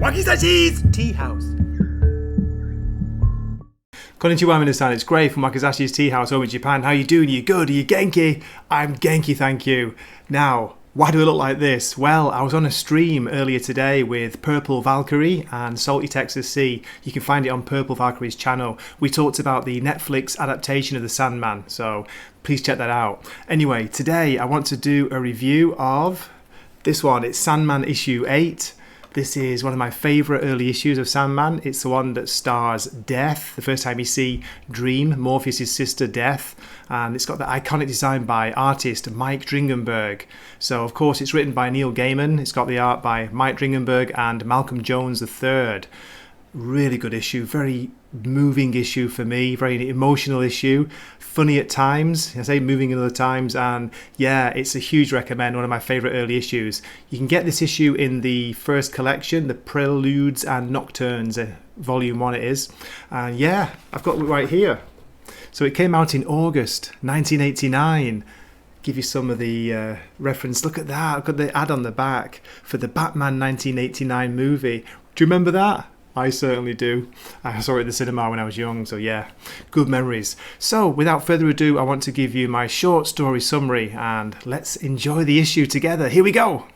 Wakizashi's Tea House. Konnichiwa minasan, it's Gray from Wakizashi's Tea House over in Japan. How you doing? Are you good? Are you genki? I'm genki, thank you. Now, why do I look like this? Well, I was on a stream earlier today with Purple Valkyrie and Salty Texas Sea. You can find it on Purple Valkyrie's channel. We talked about the Netflix adaptation of the Sandman, so please check that out. Anyway, today I want to do a review of this one. It's Sandman issue 8. This is one of my favourite early issues of Sandman. It's the one that stars Death, the first time you see Dream, Morpheus' sister Death, and it's got the iconic design by artist Mike Dringenberg. So of course it's written by Neil Gaiman, it's got the art by Mike Dringenberg and Malcolm Jones III. Really good issue, very moving issue for me, very emotional issue, funny at times, I say moving at other times, and yeah, it's a huge recommend, one of my favourite early issues. You can get this issue in the first collection, the Preludes and Nocturnes, volume 1 it is, and yeah, I've got it right here. So it came out in August 1989. Give you some of the reference, look at that, I've got the ad on the back for the Batman 1989 movie. Do you remember that? I certainly do. I saw it at the cinema when I was young, so yeah, good memories. So without further ado, I want to give you my short story summary and let's enjoy the issue together. Here we go!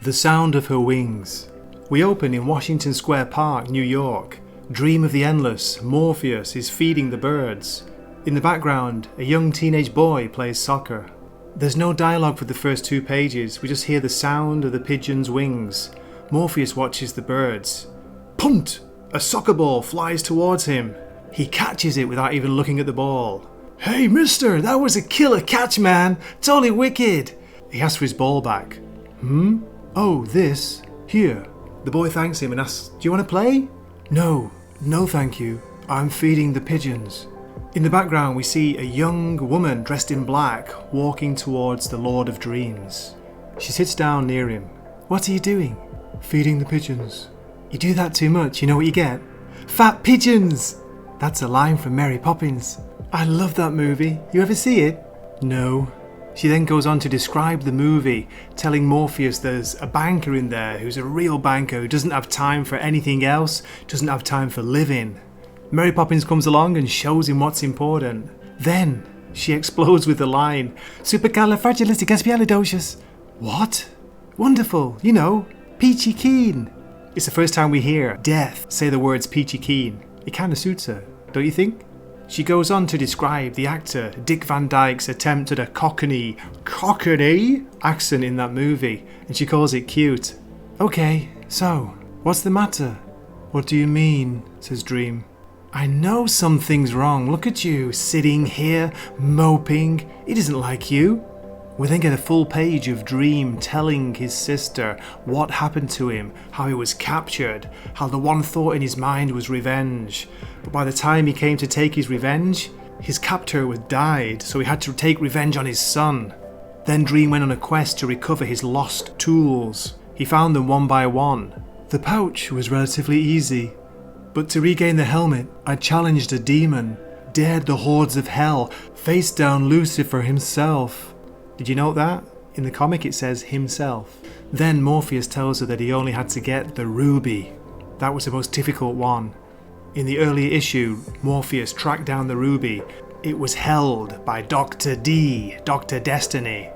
The Sound of Her Wings. We open in Washington Square Park, New York. Dream of the endless, Morpheus is feeding the birds. In the background, a young teenage boy plays soccer. There's no dialogue for the first 2 pages, we just hear the sound of the pigeon's wings. Morpheus watches the birds. Punt! A soccer ball flies towards him. He catches it without even looking at the ball. Hey mister, that was a killer catch, man! Totally wicked! He asks for his ball back. Oh, this? Here. The boy thanks him and asks, do you want to play? No thank you. I'm feeding the pigeons. In the background we see a young woman dressed in black walking towards the Lord of Dreams. She sits down near him. What are you doing? Feeding the pigeons. You do that too much, you know what you get? Fat pigeons! That's a line from Mary Poppins. I love that movie. You ever see it? No. She then goes on to describe the movie, telling Morpheus there's a banker in there who's a real banker who doesn't have time for anything else, doesn't have time for living. Mary Poppins comes along and shows him what's important. Then she explodes with the line, Supercalifragilisticexpialidocious. What? Wonderful, you know, peachy keen. It's the first time we hear Death say the words peachy keen. It kind of suits her, don't you think? She goes on to describe the actor Dick Van Dyke's attempt at a cockney accent in that movie, and she calls it cute. Okay, so, what's the matter? What do you mean? Says Dream. I know something's wrong. Look at you, sitting here, moping. It isn't like you. We then get a full page of Dream telling his sister what happened to him, how he was captured, how the one thought in his mind was revenge. But by the time he came to take his revenge, his captor had died, so he had to take revenge on his son. Then Dream went on a quest to recover his lost tools. He found them one by one. The pouch was relatively easy, but to regain the helmet, I challenged a demon, dared the hordes of hell, faced down Lucifer himself. Did you note that? In the comic it says himself. Then Morpheus tells her that he only had to get the ruby. That was the most difficult one. In the earlier issue, Morpheus tracked down the ruby. It was held by Dr. D, Dr. Destiny.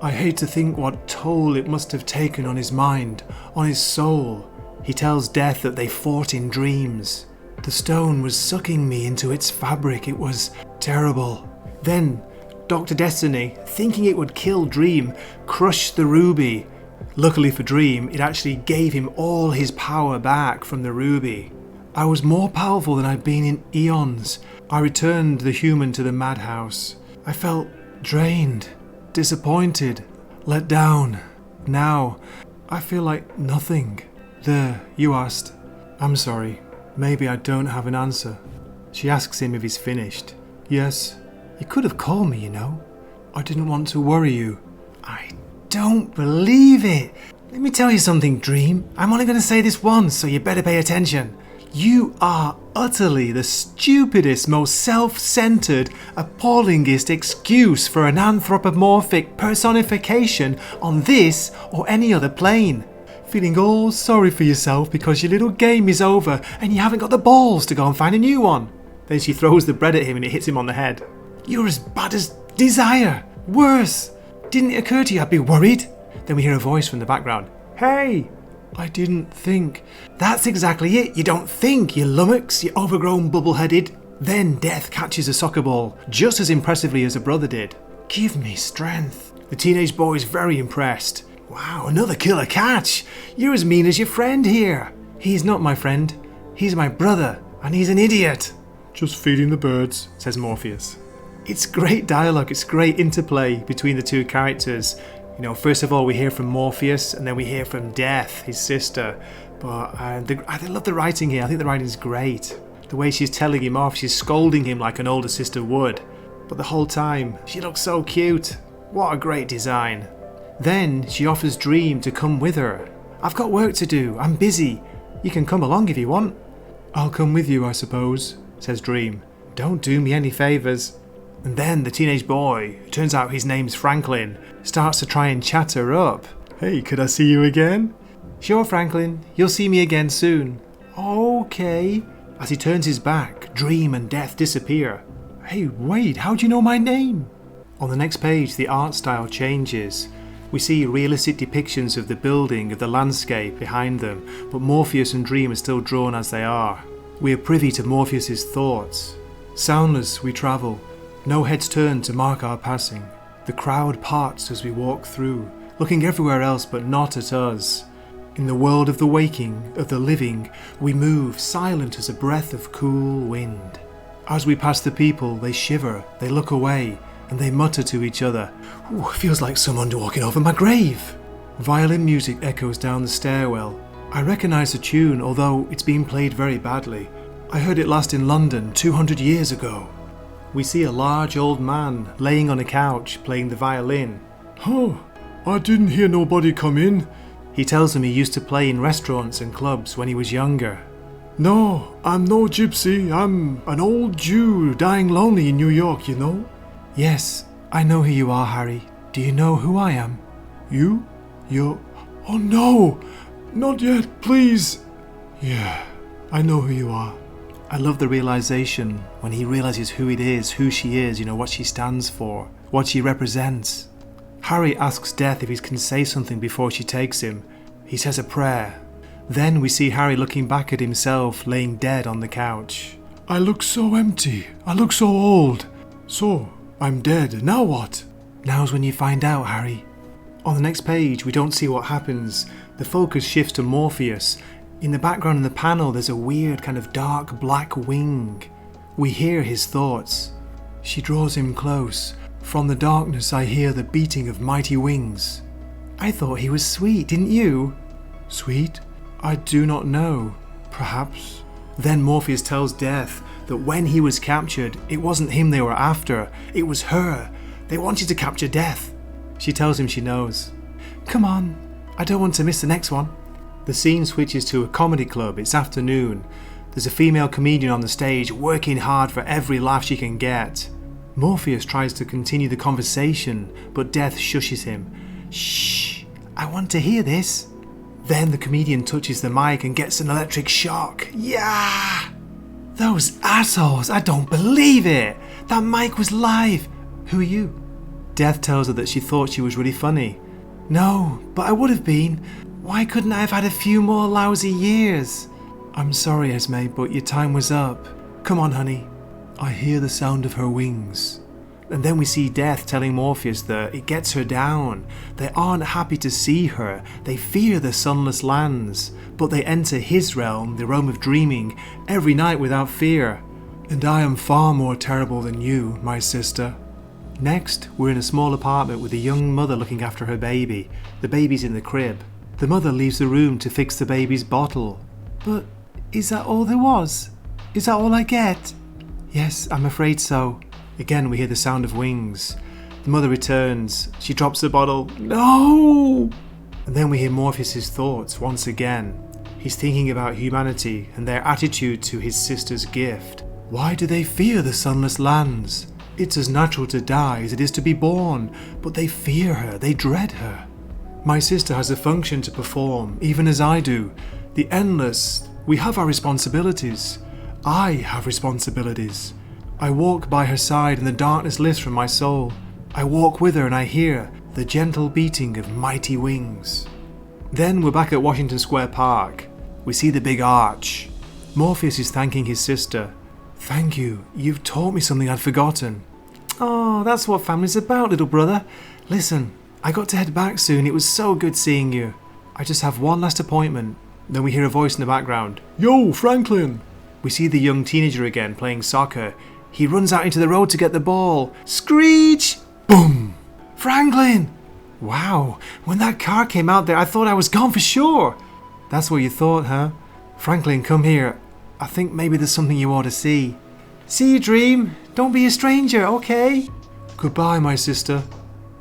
I hate to think what toll it must have taken on his mind, on his soul. He tells Death that they fought in dreams. The stone was sucking me into its fabric. It was terrible. Then Dr. Destiny, thinking it would kill Dream, crushed the ruby. Luckily for Dream, it actually gave him all his power back from the ruby. I was more powerful than I'd been in eons. I returned the human to the madhouse. I felt drained, disappointed, let down. Now, I feel like nothing. There, you asked. I'm sorry. Maybe I don't have an answer. She asks him if he's finished. Yes. You could have called me, you know. I didn't want to worry you. I don't believe it. Let me tell you something, Dream. I'm only going to say this once, so you better pay attention. You are utterly the stupidest, most self-centered, appallingest excuse for an anthropomorphic personification on this or any other plane. feeling all sorry for yourself because your little game is over and you haven't got the balls to go and find a new one. Then she throws the bread at him and it hits him on the head. You're as bad as Desire. Worse. Didn't it occur to you I'd be worried? Then we hear a voice from the background. Hey! I didn't think. That's exactly it. You don't think, you lummox, you overgrown bubble-headed. Then Death catches a soccer ball, just as impressively as her brother did. Give me strength. The teenage boy is very impressed. Wow, another killer catch. You're as mean as your friend here. He's not my friend. He's my brother, and he's an idiot. Just feeding the birds, says Morpheus. It's great dialogue, it's great interplay between the two characters. You know, first of all, we hear from Morpheus, and then we hear from Death, his sister. But I love the writing here. I think the writing is great. The way she's telling him off, she's scolding him like an older sister would. But the whole time, she looks so cute. What a great design. Then she offers Dream to come with her. I've got work to do, I'm busy. You can come along if you want. I'll come with you, I suppose, says Dream. Don't do me any favours. And then the teenage boy, who turns out his name's Franklin, starts to try and chat her up. Hey, could I see you again? Sure, Franklin, you'll see me again soon. Okay. As he turns his back, Dream and Death disappear. Hey, wait, how do you know my name? On the next page, the art style changes. We see realistic depictions of the building, of the landscape behind them, but Morpheus and Dream are still drawn as they are. We are privy to Morpheus's thoughts. Soundless we travel. No heads turn to mark our passing. The crowd parts as we walk through, looking everywhere else but not at us. In the world of the waking, of the living, we move silent as a breath of cool wind. As we pass the people, they shiver, they look away, and they mutter to each other. Ooh, feels like someone walking over my grave. Violin music echoes down the stairwell. I recognise the tune, although it's been played very badly. I heard it last in London 200 years ago. We see a large old man laying on a couch playing the violin. Oh, I didn't hear nobody come in. He tells him he used to play in restaurants and clubs when he was younger. No, I'm no gypsy. I'm an old Jew dying lonely in New York, you know. Yes, I know who you are, Harry. Do you know who I am? You? You're... Oh no! Not yet, please! Yeah, I know who you are. I love the realization when he realizes who it is, who she is, you know, what she stands for, what she represents. Harry asks Death if he can say something before she takes him. He says a prayer. Then we see Harry looking back at himself, laying dead on the couch. I look so empty. I look so old. So, I'm dead. Now what? Now's when you find out, Harry. On the next page, we don't see what happens. The focus shifts to Morpheus. In the background in the panel, there's a weird kind of dark black wing. We hear his thoughts. She draws him close. From the darkness I hear the beating of mighty wings. I thought he was sweet, didn't you? Sweet? I do not know. Perhaps. Then Morpheus tells Death that when he was captured, it wasn't him they were after. It was her. They wanted to capture Death. She tells him she knows. Come on. I don't want to miss the next one. The scene switches to a comedy club. It's afternoon. There's a female comedian on the stage working hard for every laugh she can get. Morpheus tries to continue the conversation, but Death shushes him. Shh, I want to hear this. Then the comedian touches the mic and gets an electric shock. Yeah! Those assholes, I don't believe it! That mic was live! Who are you? Death tells her that she thought she was really funny. No, but I would have been. Why couldn't I have had a few more lousy years? I'm sorry, Esme, but your time was up. Come on, honey. I hear the sound of her wings. And then we see Death telling Morpheus that it gets her down. They aren't happy to see her. They fear the sunless lands. But they enter his realm, the realm of dreaming, every night without fear. And I am far more terrible than you, my sister. Next, we're in a small apartment with a young mother looking after her baby. The baby's in the crib. The mother leaves the room to fix the baby's bottle. But is that all there was? Is that all I get? Yes, I'm afraid so. Again, we hear the sound of wings. The mother returns. She drops the bottle. No! And then we hear Morpheus's thoughts once again. He's thinking about humanity and their attitude to his sister's gift. Why do they fear the sunless lands? It's as natural to die as it is to be born, but they fear her, they dread her. My sister has a function to perform, even as I do. The endless. We have our responsibilities. I have responsibilities. I walk by her side and the darkness lifts from my soul. I walk with her and I hear the gentle beating of mighty wings. Then we're back at Washington Square Park. We see the big arch. Morpheus is thanking his sister. Thank you, you've taught me something I'd forgotten. Oh, that's what family's about, little brother. Listen, I got to head back soon. It was so good seeing you. I just have one last appointment. Then we hear a voice in the background. Yo, Franklin! We see the young teenager again playing soccer. He runs out into the road to get the ball. Screech! Boom! Franklin! Wow, when that car came out there, I thought I was gone for sure. That's what you thought, huh? Franklin, come here. I think maybe there's something you ought to see. See you, Dream. Don't be a stranger, okay? Goodbye, my sister.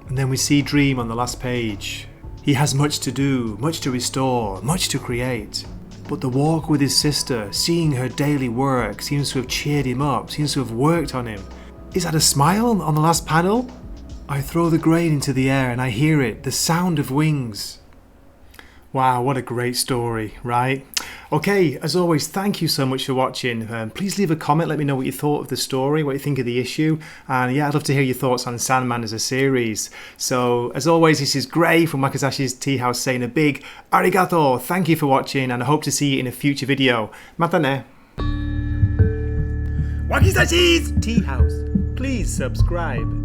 And then we see Dream on the last page. He has much to do, much to restore, much to create. But the walk with his sister, seeing her daily work, seems to have cheered him up, seems to have worked on him. Is that a smile on the last panel? I throw the grain into the air and I hear it, the sound of wings. Wow, what a great story, right? Okay, as always, thank you so much for watching. Please leave a comment, let me know what you thought of the story, what you think of the issue. And yeah, I'd love to hear your thoughts on Sandman as a series. So, as always, this is Gray from Wakizashi's Tea House saying a big arigato, thank you for watching, and I hope to see you in a future video. Mata ne! Wakizashi's Tea House. Please subscribe.